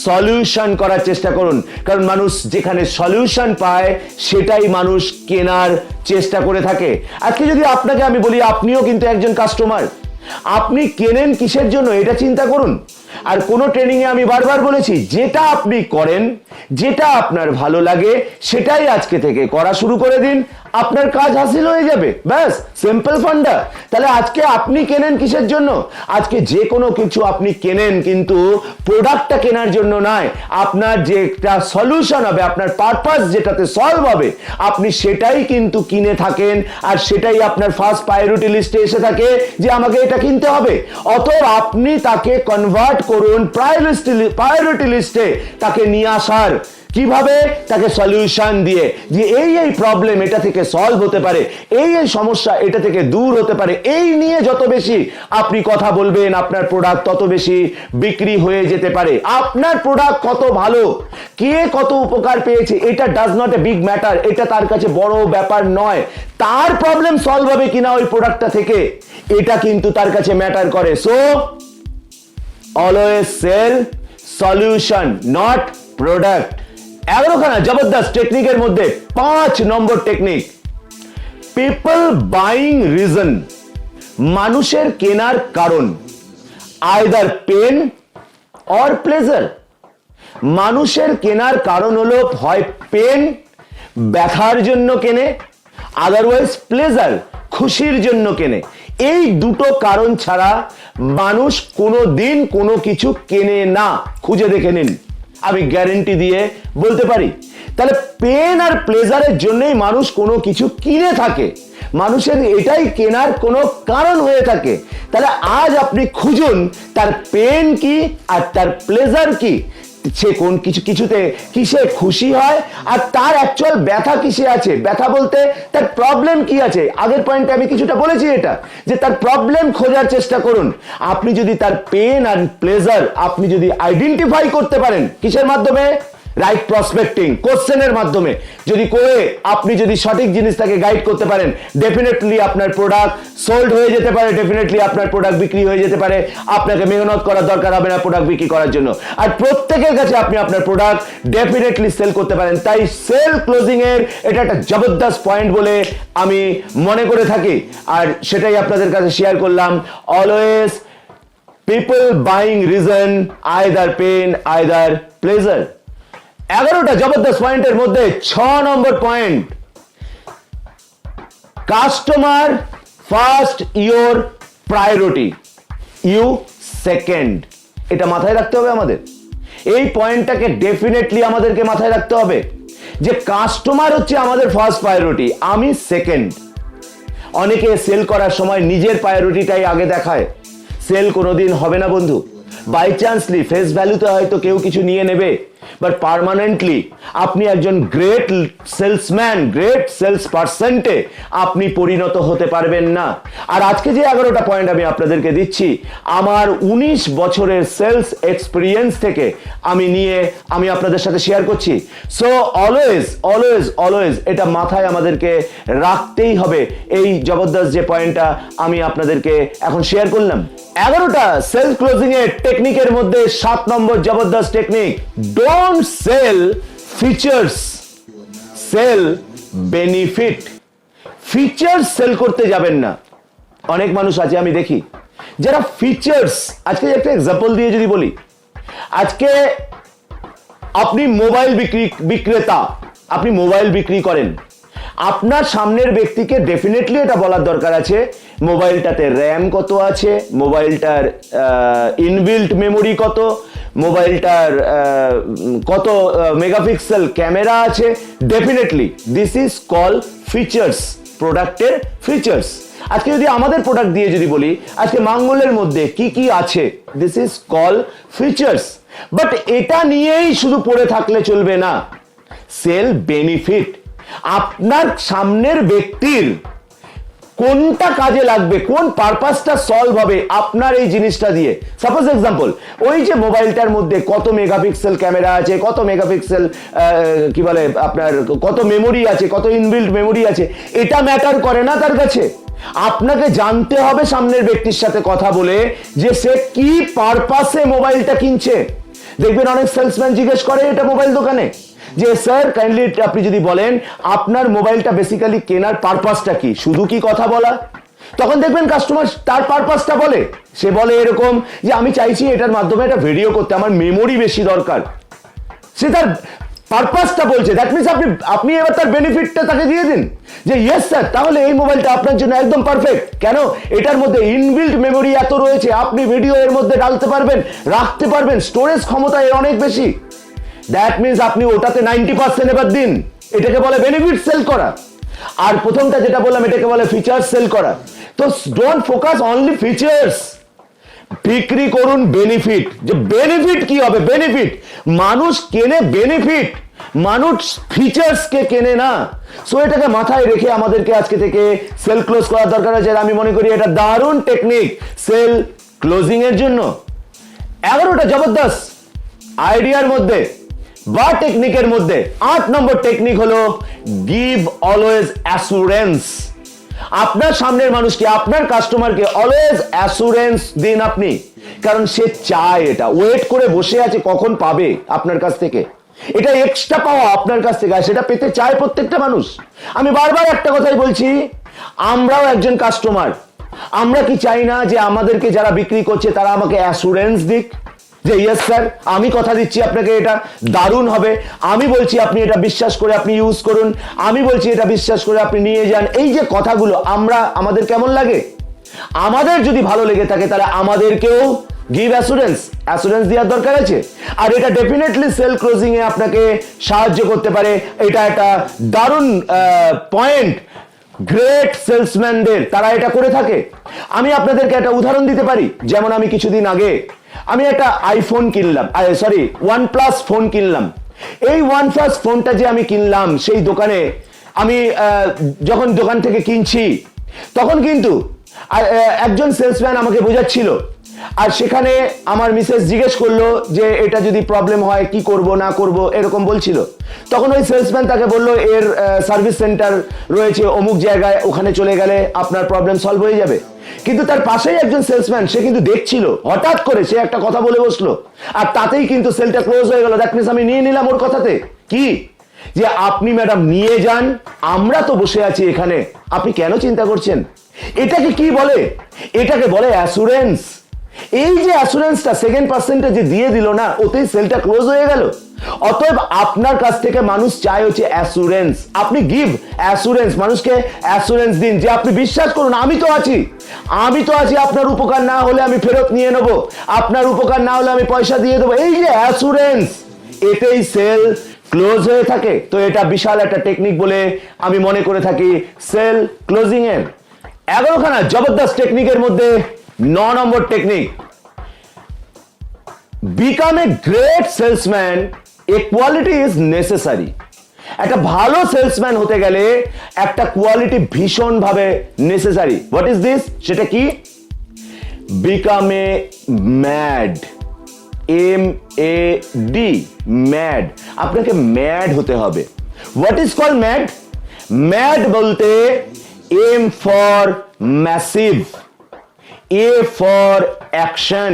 সলিউশন করার চেষ্টা করুন। কারণ মানুষ যেখানে সলিউশন পায় সেটাই মানুষ কেনার চেষ্টা করে থাকে। আজকে যদি আপনাকে আমি বলি, আপনিও কিন্তু একজন কাস্টমার, আপনি কেনেন কিসের জন্য এটা চিন্তা করুন। আর কোনো ট্রেনিং এ আমি বারবার বলেছি, যেটা আপনি করেন, যেটা আপনার ভালো লাগে সেটাই আজকে থেকে করা শুরু করে দিন, আপনার কাজ হাসিল হয়ে যাবে। ব্যাস, সিম্পল ফান্ডা। তাহলে আজকে আপনি কেনেন কিসের জন্য? আজকে যে কোনো কিছু আপনি কেনেন কিন্তু প্রোডাক্টটা কেনার জন্য নয়, আপনার যে একটা সলিউশন হবে, আপনার পারপাস যেটাতে সলভ হবে, আপনি সেটাই কিন্তু কিনে থাকেন। আর সেটাই আপনার ফার্স্ট প্রায়োরিটি লিস্টে এসে থাকে যে আমাকে এটা কিনতে হবে। অতএব আপনি তাকে কনভার্ট করুন প্রায়োরিটি লিস্টে, তাকে নিয়ে আসার কিভাবে তাকে সলিউশন দিয়ে যে এই প্রবলেম এটা থেকে সলভ হতে পারে, এই সমস্যা এটা থেকে দূর হতে পারে, এই নিয়ে যত বেশি আপনি কথা বলবেন আপনার প্রোডাক্ট তত বেশি বিক্রি হয়ে যেতে পারে। আপনার প্রোডাক্ট কত ভালো, কে কত উপকার পেয়েছে, এটা does not a big matter, এটা তার কাছে বড় ব্যাপার নয়। তার প্রবলেম সলভ হবে কিনা ওই প্রোডাক্টটা থেকে, এটা কিন্তু তার কাছে ম্যাটার করে। So always sell solution, not product. 11খানা জবরদস্ত টেকনিকের মধ্যে 5 number technique, people buying reason, মানুষের কেনার কারণ, আইদার পেন অর প্লেজার। মানুষের কেনার কারণ হলো হয় পেন, ব্যথার জন্য কেনে, আদারওয়াইজ প্লেজার, খুশির জন্য কেনে। এই দুটো কারণ ছাড়া মানুষ কোনো দিন কোনো কিছু কেনে না, খুঁজে দেখে নিন, আমি গ্যারেন্টি দিয়ে বলতে পারি। তাহলে পেন আর প্লেজারের জন্যই মানুষ কোনো কিছু কিনে থাকে, মানুষের এটাই কেনার কোনো কারণ হয়ে থাকে। তাহলে আজ আপনি খুঁজুন তার পেন কি আর তার প্লেজার কি, সে কোন কিছুতে কিসে খুশি হয়, আর তার অ্যাকচুয়াল ব্যথা কিসে আছে। ব্যথা বলতে তার প্রবলেম কি আছে, আগের পয়েন্টে আমি কিছুটা বলেছি এটা, যে তার প্রবলেম খোঁজার চেষ্টা করুন। আপনি যদি তার পেন আর প্লেজার আপনি যদি আইডেন্টিফাই করতে পারেন, কিসের মাধ্যমে, রাইট প্রসপেক্টিং, কোশ্চেনের মাধ্যমে যদি করে আপনি যদি সঠিক জিনিস তাকে গাইড করতে পারেন, ডেফিনেটলি আপনার প্রোডাক্ট সোল্ড হয়ে যেতে পারে, ডেফিনেটলি আপনার প্রোডাক্ট বিক্রি হয়ে যেতে পারে। আপনাকে মেহনত করার দরকার হবে না প্রোডাক্ট বিক্রি করার জন্য, আর প্রত্যেকের কাছে আপনি আপনার প্রোডাক্ট ডেফিনেটলি সেল করতে পারেন। তাই সেল ক্লোজিং এর এটা একটা জবরদস্ত পয়েন্ট বলে আমি মনে করে থাকি, আর সেটাই আপনাদের কাছে শেয়ার করলাম। Always people buying reason, either pain either pleasure. 11টা জবরদস্ত পয়েন্টের মধ্যে 6 number point, customer first, your priority, you second. এটা মাথায় রাখতে হবে আমাদের, এই পয়েন্টটাকে ডেফিনেটলি আমাদেরকে মাথায় রাখতে হবে যে কাস্টমার হচ্ছে আমাদের ফার্স্ট প্রায়োরিটি, আমি সেকেন্ড। অনেকে সেল করার সময় নিজের প্রায়োরিটিটাই আগে দেখায়, সেল কোনোদিন হবে না বন্ধু। বাই চান্সলি ফেস ভ্যালুতে হয়তো কেউ কিছু নিয়ে নেবে, বাট পার্মানেন্টলি আপনি একজন গ্রেট সেলসম্যান, গ্রেট সেলস পার্সেন্টে আপনি পরিণত হতে পারবেন না। আর আজকে যে 11টা পয়েন্ট আমি আপনাদেরকে দিচ্ছি, আমার 19 বছরের সেলস এক্সপিরিয়েন্স থেকে আমি আপনাদের সাথে শেয়ার করছি। সো অলওয়েজ অলওয়েজ অলওয়েজ এটা মাথায় আমাদেরকে রাখতেই হবে, এই জবরদস্ত যে পয়েন্টটা আমি আপনাদেরকে এখন শেয়ার করলাম। 11টা সেলস ক্লোজিং এর টেকনিকের মধ্যে 7 নম্বর জবরদস্ত technique, don't sell features, sell benefit. Features sell করতে যাবেন না। অনেক মানুষ আছে আমি দেখি যারা ফিচার্স, আজকে একটা এক্সাম্পল দিয়ে যদি বলি, আজকে আপনি মোবাইল বিক্রেতা, আপনি মোবাইল বিক্রি করেন, আপনার সামনের ব্যক্তিকে ডেফিনেটলি এটা বলার দরকার আছে মোবাইলটাতে র্যাম কত আছে, মোবাইলটার ইনবিল্ট মেমোরি কত, মোবাইলটার কত মেগাপিক্সেল ক্যামেরা আছে। Definitely this is call features, প্রোডাক্টের ফিচার্স। আজকে যদি আমাদের প্রোডাক্ট দিয়ে যদি বলি আজকে মাঙ্গলের মধ্যে কি কি আছে, this is call features. But এটা নিয়েই শুধু পড়ে থাকলে চলবে না, সেল বেনিফিট। আপনার সামনের ব্যক্তির কোনটা কাজে লাগবে, কোন পারপাসটা সলভ হবে আপনার এই জিনিসটা দিয়ে। সাপোজ এক্সাম্পল, ওই যে মোবাইলটার মধ্যে কত মেগাপিক্সেল ক্যামেরা আছে, কত মেগাপিক্সেল কি বলে আপনার কত মেমোরি আছে, কত ইনবিল্ট মেমোরি আছে, এটা ম্যাটার করে না তার কাছে। আপনাকে জানতে হবে সামনের ব্যক্তির সাথে কথা বলে যে সে কি পারপাসে মোবাইলটা কিনছে। দেখবেন অনেক সেলসম্যান জিজ্ঞেস করে এটা মোবাইল দোকানে যে স্যার কাইন্ডলি আপনি যদি বলেন আপনার মোবাইলটা বেসিক্যালি কেনার পারপাসটা কি, শুধু কি কথা বলা? তখন দেখবেন কাস্টমার তার পারপাসটা বলে, সে বলে এরকম যে আমি চাইছি এটার মাধ্যমে একটা ভিডিও করতে, আমার মেমোরি বেশি দরকার। সে তার পারপাসটা বলছে, দ্যাট মিনস আপনি এবার তার বেনিফিটটা তাকে দিয়ে দিন যে ইয়েস স্যার তাহলে এই মোবাইলটা আপনার জন্য একদম পারফেক্ট। কেন? এটার মধ্যে ইনবিল্ট মেমোরি এত রয়েছে, আপনি ভিডিও এর মধ্যে ডালতে পারবেন, রাখতে পারবেন, স্টোরেজ ক্ষমতা এর অনেক বেশি। দ্যাট মিনস আপনি ওটাতে 90% এবার দিন, এটাকে বলে বেনিফিট সেল করা। আর প্রথমটা যেটা বললাম এটাকে বলে ফিচার্স সেল করা। তো ডোন্ট ফোকাস অনলি ফিচার্স, বিক্রি করুন বেনিফিট। যে বেনিফিট কি হবে, বেনিফিট মানুষ কেনে বেনিফিট। মানুষ ফিচার্সকে কেনে না। সো এটাকে মাথায় রেখে আমাদেরকে আজকে থেকে সেল ক্লোজ করার দরকার আছে। আমি মনে করি এটা দারুণ টেকনিক সেল ক্লোজিং এর জন্য। 11টা জবরদস্ত আইডিয়ার মধ্যে বা টেকনিকের মধ্যে 8 নম্বর টেকনিক হলো গিভ অলওয়েজ অ্যাসুরেন্স। আপনার সামনের মানুষকে, আপনার কাস্টমারকে অলওয়েজ অ্যাসুরেন্স দিন আপনি, কারণ সে চায়, এটা ওয়েট করে বসে আছে কখন পাবে আপনার কাছ থেকে, এটা এক্সট্রা পাওয়া আপনার কাছ থেকে, আর সেটা পেতে চায় প্রত্যেকটা মানুষ। আমি বারবার একটা কথাই বলছি, আমরাও একজন কাস্টমার। আমরা কি চাই না যে আমাদেরকে যারা বিক্রি করছে তারা আমাকে অ্যাসুরেন্স দিক যে ইয়েস স্যার, আমি কথা দিচ্ছি আপনাকে এটা দারুণ হবে, আমি বলছি আপনি এটা বিশ্বাস করে আপনি ইউজ করুন, আমি বলছি এটা বিশ্বাস করে আপনি নিয়ে যান। এই যে কথাগুলো আমাদের কেমন লাগে? আমাদের যদি ভালো লেগে থাকে তাহলে আমাদেরকেও গিভ অ্যাসুরেন্স দেওয়ার দরকার আছে। আর এটা ডেফিনেটলি সেল ক্লোজিং এ আপনাকে সাহায্য করতে পারে। এটা একটা দারুণ পয়েন্ট গ্রেট সেলসম্যানদের, তারা এটা করে থাকে। আমি আপনাদেরকে একটা উদাহরণ দিতে পারি। যেমন আমি কিছুদিন আগে আমি একটা আইফোন কিনলাম, OnePlus ফোন কিনলাম। এই OnePlus ফোনটা যে আমি কিনলাম, সেই দোকানে আমি যখন দোকান থেকে কিনছি তখন কিন্তু একজন সেলসম্যান আমাকে বোঝাচ্ছিল, আর সেখানে আমার মিসেস জিজ্ঞেস করলো যে এটা যদি প্রবলেম হয় কি করব না করব এরকম বলছিল। তখন ওই সেলসম্যান তাকে বললো এর সার্ভিস সেন্টার রয়েছে অমুক জায়গায়, ওখানে চলে গেলে আপনার প্রবলেম সলভ হয়ে যাবে। কিন্তু তার পাশেই একজন সেলসম্যান, সে কিন্তু দেখছিল, হঠাৎ করে সে একটা কথা বলে বসলো, আর তাতেই কিন্তু সেলটা ক্লোজ হয়ে গেল। দ্যাট মিনস আমি নিয়ে নিলাম ওর কথাতে কি, যে আপনি ম্যাডাম নিয়ে যান, আমরা তো বসে আছি এখানে, আপনি কেন চিন্তা করছেন? এটাকে কি বলে? এটাকে বলে অ্যাসুরেন্স। এই যে অ্যাসুরেন্সটা সেকেন্ড পার্সেন্টে যে দিয়ে দিল না, ওতেই সেলটা ক্লোজ হয়ে গেল। অতএব আপনার কাছ থেকে মানুষ চায় হচ্ছে অ্যাসুরেন্স। আপনি গিভ অ্যাসুরেন্স, মানুষকে অ্যাসুরেন্স দিন যে আপনি বিশ্বাস করুন আমি তো আছি, আপনার উপকার না হলে আমি ফেরত নিয়ে নেব, আপনার উপকার না হলে আমি পয়সা দিয়ে দেবো। এই যে অ্যাসুরেন্স, এতেই সেল ক্লোজ হয়ে থাকে। তো এটা বিশাল একটা টেকনিক বলে আমি মনে করে থাকি সেল ক্লোজিং এর। 11খানা জবরদস্ত টেকনিকের মধ্যে 9 number technique, become a great salesman, a quality is necessary. একটা ভালো সেলসম্যান হতে গেলে একটা কোয়ালিটি ভীষণ ভাবে নেসেসারি। What is this? সেটা কি? Become a mad, MAD, mad. আপনাকে ম্যাড হতে হবে। What is call mad? Mad বলতে M for massive, A for action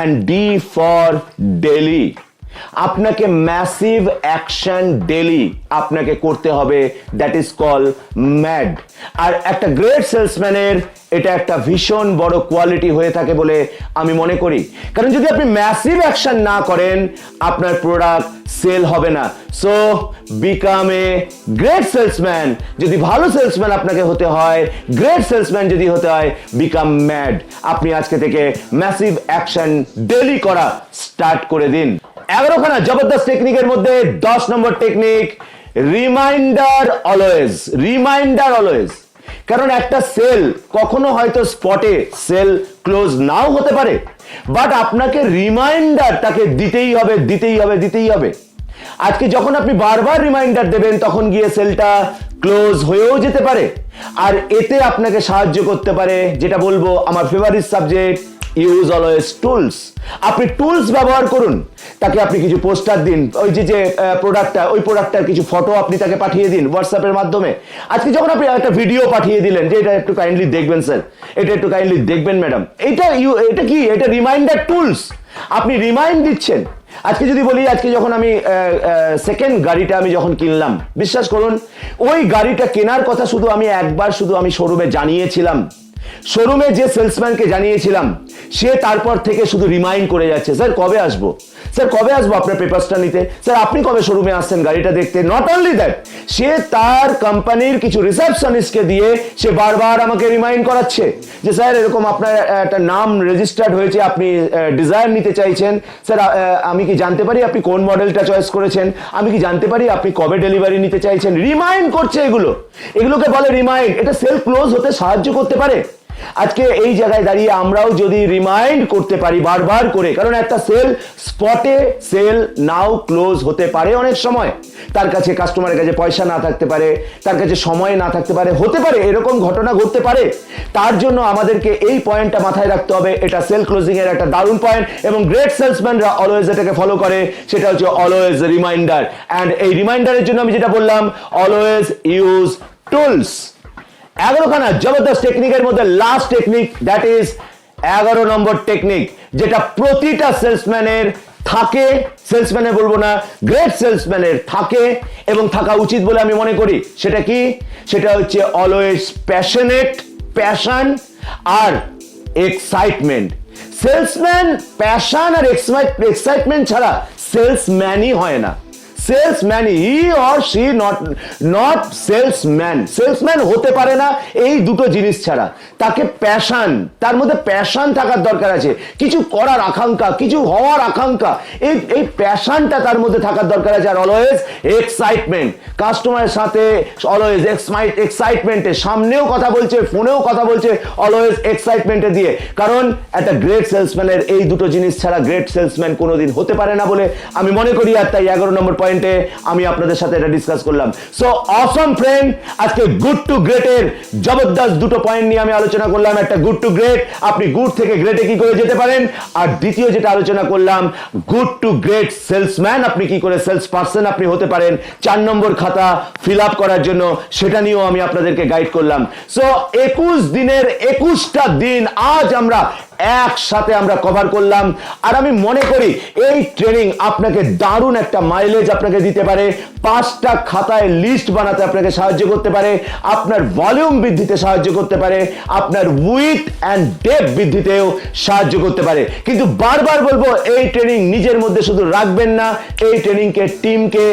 and D for daily। আপনাকে ম্যাসিভ অ্যাকশন ডেলি আপনাকে করতে হবে, দ্যাট ইজ কল ম্যাড। আর একটা গ্রেট সেলসম্যানের এটা একটা ভীষণ বড় কোয়ালিটি হয়ে থাকে বলে আমি মনে করি। কারণ যদি আপনি ম্যাসিভ অ্যাকশন না করেন আপনার প্রোডাক্ট সেল হবে না। So become a great salesman. যদি ভালো সেলসম্যান আপনাকে হতে হয়, গ্রেট সেলসম্যান যদি হতে হয়, বিকাম ম্যাড। আপনি আজকে থেকে ম্যাসিভ অ্যাকশন ডেলি করা স্টার্ট করে দিন। 11খানা জবরদস্ত টেকনিকের মধ্যে 10 নম্বর টেকনিক, রিমাইন্ডার অলওয়েজ। কারণ একটা সেল কখনো হয়তো স্পটে সেল ক্লোজ নাও হতে পারে, বাট আপনাকে রিমাইন্ডার তাকে দিতেই হবে। আজকে যখন আপনি বারবার রিমাইন্ডার দেবেন তখন গিয়ে সেলটা ক্লোজ হয়েও যেতে পারে। আর এতে আপনাকে সাহায্য করতে পারে, যেটা বলবো আমার favourite subject, use always tools. আপনি টুলস ব্যবহার করুন। তাকে আপনি কিছু পোস্টার দিন, ওই যে প্রোডাক্টটা, ওই প্রোডাক্টটার কিছু ফটো আপনি তাকে পাঠিয়ে দিন হোয়াটসঅ্যাপের মাধ্যমে। আজকে যখন আপনি একটা ভিডিও পাঠিয়ে দিলেন যে এটা একটু কাইন্ডলি দেখবেন স্যার, এটা একটু কাইন্ডলি দেখবেন ম্যাডাম, এটা কি? এটা রিমাইন্ডার টুলস। আপনি রিমাইন্ড দিচ্ছেন। আজকে যদি বলি, আজকে যখন আমি সেকেন্ড গাড়িটা আমি যখন কিনলাম, বিশ্বাস করুন ওই গাড়িটা কেনার কথা শুধু আমি একবার শোরুমে জানিয়েছিলাম। শোরুমে যে সেলসম্যানকে জানিয়েছিলাম সে তারপর থেকে শুধু রিমাইন্ড করে যাচ্ছে, স্যার কবে আসবো আপনার পেপারসটা নিতে, স্যার আপনি কবে শোরুমে আসছেন গাড়িটা দেখতে। নট অনলি দ্যাট, সে তার কোম্পানির কিছু রিসেপশনিস্টকে দিয়ে সে বারবার আমাকে রিমাইন্ড করাচ্ছে যে স্যার এরকম আপনার একটা নাম রেজিস্টার্ড হয়েছে, আপনি ডিজায়ার নিতে চাইছেন, স্যার আমি কি জানতে পারি আপনি কোন মডেলটা চয়েস করেছেন, আমি কি জানতে পারি আপনি কবে ডেলিভারি নিতে চাইছেন। রিমাইন্ড করছে, এগুলোকে বলে রিমাইন্ড। এটা সেল ক্লোজ হতে সাহায্য করতে পারে। আজকে এই জায়গায় দাঁড়িয়ে আমরাও যদি রিমাইন্ড করতে পারি বারবার করে, কারণ একটা সেল স্পটে সেল নাও ক্লোজ হতে পারে অনেক সময়, তার কাছে কাস্টমারের কাছে পয়সা না থাকতে পারে, তার কাছে সময় না থাকতে পারে, হতে পারে এরকম ঘটনা ঘটতে পারে। তার জন্য আমাদেরকে এই পয়েন্টটা মাথায় রাখতে হবে, এটা সেল ক্লোজিং এর একটা দারুণ পয়েন্ট এবং গ্রেট সেলসম্যানরা অলওয়েজ এটাকে ফলো করে, সেটা হচ্ছে অলওয়েজ রিমাইন্ডার। অ্যান্ড এই রিমাইন্ডারের জন্য আমি যেটা বললাম, অলওয়েজ ইউজ টুলস। 11খানা জবরদস্ত টেকনিকের মধ্যে last technique, that is 11 number technique, যেটা প্রতিটা সেলসম্যানের থাকে, সেলসম্যানের বলবো না, গ্রেট সেলসম্যানের থাকে এবং থাকা উচিত বলে আমি মনে করি। সেটা কি? সেটা হচ্ছে অলওয়েজ প্যাশনেট, প্যাশন আর এক্সাইটমেন্ট। সেলসম্যান প্যাশন আর এক্সাইটমেন্ট ছাড়া সেলসম্যানই হয় না। Salesman, he or she not salesman. Salesman হতে পারে না এই দুটো জিনিস ছাড়া। তাকে প্যাশন, তার মধ্যে প্যাশন থাকার দরকার আছে, কিছু করার আকাঙ্ক্ষা, কিছু হওয়ার আকাঙ্ক্ষা, এই প্যাশনটা তার মধ্যে থাকার দরকার আছে। আর অলওয়েজ এক্সাইটমেন্ট, কাস্টমারের সাথে অলওয়েজ এক্সাইটমেন্টে, সামনেও কথা বলছে, ফোনেও কথা বলছে, অলওয়েজ এক্সাইটমেন্টে দিয়ে। কারণ একটা গ্রেট সেলসম্যানের এই দুটো জিনিস ছাড়া গ্রেট সেলসম্যান কোনোদিন হতে পারে না বলে আমি মনে করি। আর তাই 11 নম্বর পয়েন্টে আমি আপনাদের সাথে এটা ডিসকাস করলাম। সো অসম ফ্রেন্ড, আজকে গুড টু গ্রেট এর জবরদস্ত দুটো পয়েন্ট নিয়ে আমি আলোচনা করলাম। একটা গুড টু গ্রেট, আপনি গুড থেকে গ্রেটে কি করে যেতে পারেন, আর দ্বিতীয় যেটা আলোচনা করলাম, গুড টু গ্রেট সেলসম্যান আপনি কি করে সেলস পার্সন আপনি হতে পারেন 4 নম্বর খাতা ফিল আপ করার জন্য, সেটা নিয়েও আমি আপনাদেরকে গাইড করলাম। সো 21 দিনের 21টা দিন আজ আমরা একসাথে আমরা কভার করলাম। আর আমি মনে করি এই ট্রেনিং আপনাকে দারুণ একটা মাইলেজ আপনাকে দিতে পারে, 5টা খাতায় লিস্ট বানাতে আপনাকে সাহায্য করতে পারে, আপনার ভলিউম বৃদ্ধিতে সাহায্য করতে পারে, আপনার উইথ অ্যান্ড ডেপথ বৃদ্ধিতেও সাহায্য করতে পারে। কিন্তু বারবার বলবো, এই ট্রেনিং নিজের মধ্যে শুধু রাখবেন না, এই ট্রেনিংকে টিমকে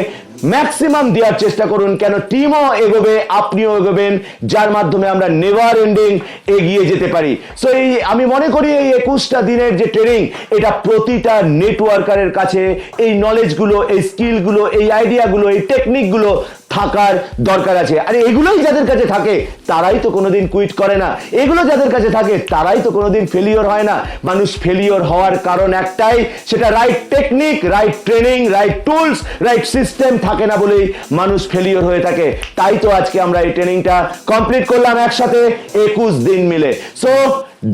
ম্যাক্সিমাম দেওয়ার চেষ্টা করুন। কেন টিমও এগোবে, আপনিও এগোবেন, যার মাধ্যমে আমরা নেভার এন্ডিং এগিয়ে যেতে পারি। সো এই আমি মনে করি এই 21টা দিনের যে ট্রেনিং, এটা প্রতিটা নেটওয়ার্কারের কাছে এই নলেজগুলো, এই স্কিলগুলো, এই আইডিয়াগুলো, এই টেকনিকগুলো থাকার দরকার আছে। আর এগুলোই যাদের কাছে থাকে তারাই তো কোনোদিন কুইট করে না, এগুলো যাদের কাছে থাকে তারাই তো কোনোদিন ফেলিওর হয় না। মানুষ ফেলিওর হওয়ার কারণ একটাই, সেটা right technique, right training, right tools, right system থাকে না বলেই মানুষ ফেলিওর হয়ে থাকে। তাই তো আজকে আমরা এই ট্রেনিংটা কমপ্লিট করলাম একসাথে 21 দিন মিলে। সো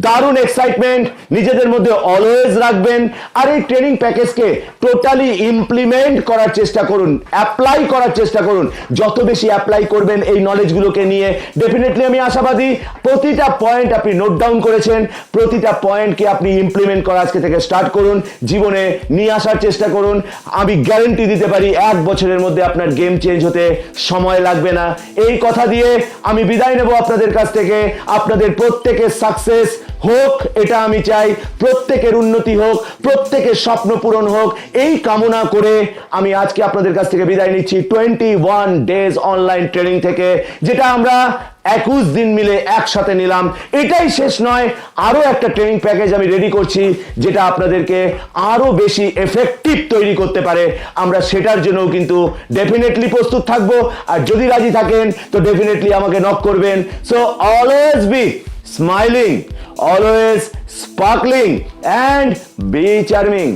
দারুণ এক্সাইটমেন্ট নিজেদের মধ্যে অলওয়েজ রাখবেন। আর এই ট্রেনিং প্যাকেজকে টোটালি ইমপ্লিমেন্ট করার চেষ্টা করুন, অ্যাপ্লাই করার চেষ্টা করুন। যত বেশি অ্যাপ্লাই করবেন এই নলেজগুলোকে নিয়ে, ডেফিনেটলি আমি আশাবাদী প্রতিটা পয়েন্ট আপনি নোট ডাউন করেছেন, প্রতিটা পয়েন্টকে আপনি ইমপ্লিমেন্ট করা আজকে থেকে স্টার্ট করুন, জীবনে নিয়ে আসার চেষ্টা করুন। আমি গ্যারেন্টি দিতে পারি 1 বছরের মধ্যে আপনার গেম চেঞ্জ হতে সময় লাগবে না। এই কথা দিয়ে আমি বিদায় নেব আপনাদের কাছ থেকে। আপনাদের প্রত্যেকের সাকসেস হোক এটা আমি চাই, প্রত্যেকের উন্নতি হোক, প্রত্যেকের স্বপ্ন পূরণ হোক, এই কামনা করে আমি আজকে আপনাদের কাছ থেকে বিদায় নিচ্ছি 21 ডেজ অনলাইন ট্রেনিং থেকে, যেটা আমরা 21 দিন মিলে একসাথে নিলাম। এটাই শেষ নয়, আরো একটা ট্রেনিং প্যাকেজ আমি রেডি করছি, যেটা আপনাদেরকে আরো বেশি এফেক্টিভ তৈরি করতে পারে। আমরা সেটার জন্য কিন্তু ডেফিনেটলি প্রস্তুত থাকবো। আর যদি রাজি থাকেন তো ডেফিনেটলি আমাকে নক করবেন। So always be smiling, always sparkling and be charming.